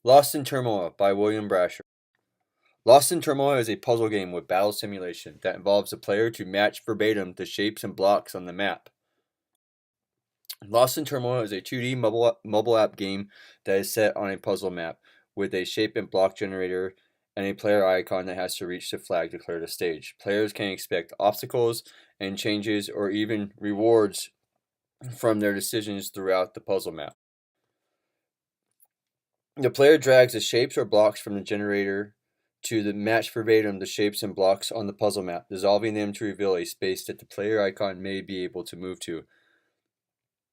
Lost in Turmoil by William Brasher. Lost in Turmoil is a puzzle game with battle simulation that involves the player to match verbatim the shapes and blocks on the map. Lost in Turmoil is a 2D mobile app game that is set on a puzzle map with a shape and block generator and a player icon that has to reach the flag to clear the stage. Players can expect obstacles and changes or even rewards from their decisions throughout the puzzle map. The player drags the shapes or blocks from the generator to the match verbatim the shapes and blocks on the puzzle map, dissolving them to reveal a space that the player icon may be able to move to.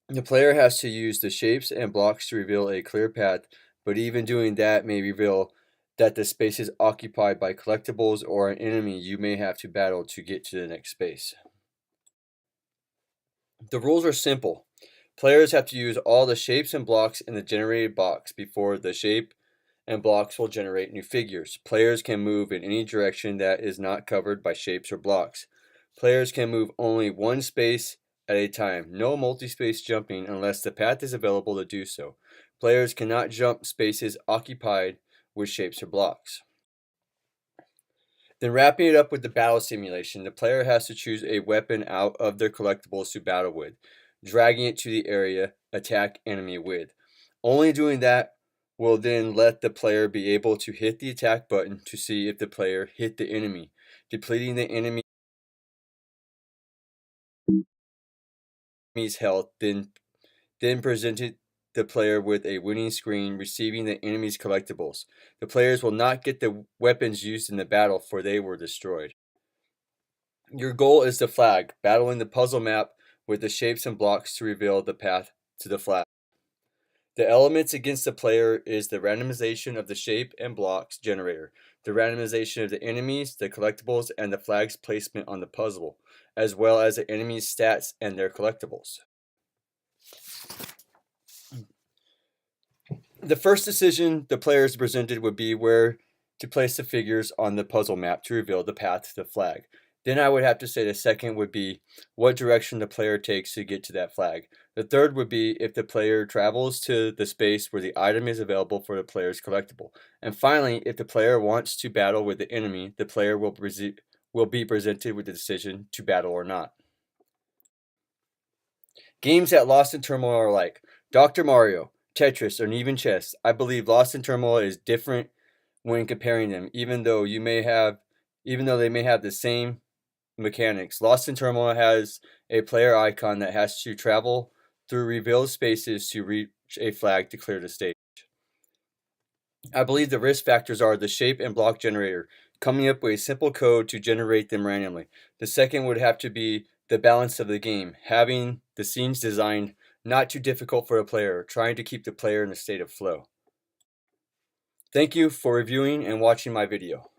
The player has to use the shapes and blocks to reveal a clear path, but even doing that may reveal that the space is occupied by collectibles or an enemy you may have to battle to get to the next space. The rules are simple. Players have to use all the shapes and blocks in the generated box before the shape and blocks will generate new figures. Players can move in any direction that is not covered by shapes or blocks. Players can move only one space at a time, no multi-space jumping unless the path is available to do so. Players cannot jump spaces occupied with shapes or blocks. Then wrapping it up with the battle simulation, the player has to choose a weapon out of their collectibles to battle with, dragging it to the area attack enemy with. Only doing that will then let the player be able to hit the attack button to see if the player hit the enemy, depleting the enemy's health, then presented the player with a winning screen receiving the enemy's collectibles. The players will not get the weapons used in the battle, for they were destroyed. Your goal is the flag, battling the puzzle map with the shapes and blocks to reveal the path to the flag. The elements against the player is the randomization of the shape and blocks generator, the randomization of the enemies, the collectibles, and the flag's placement on the puzzle, as well as the enemy's stats and their collectibles. The first decision the players presented would be where to place the figures on the puzzle map to reveal the path to the flag. Then I would have to say the second would be what direction the player takes to get to that flag. The third would be if the player travels to the space where the item is available for the player's collectible. And finally, if the player wants to battle with the enemy, the player will be presented with the decision to battle or not. Games that Lost in Turmoil are like Dr. Mario, Tetris, or even chess. I believe Lost in Turmoil is different when comparing them, even though they may have the same mechanics. Lost in Turmoil has a player icon that has to travel through revealed spaces to reach a flag to clear the stage. I believe the risk factors are the shape and block generator, coming up with a simple code to generate them randomly. The second would have to be the balance of the game, having the scenes designed not too difficult for a player, trying to keep the player in a state of flow. Thank you for reviewing and watching my video.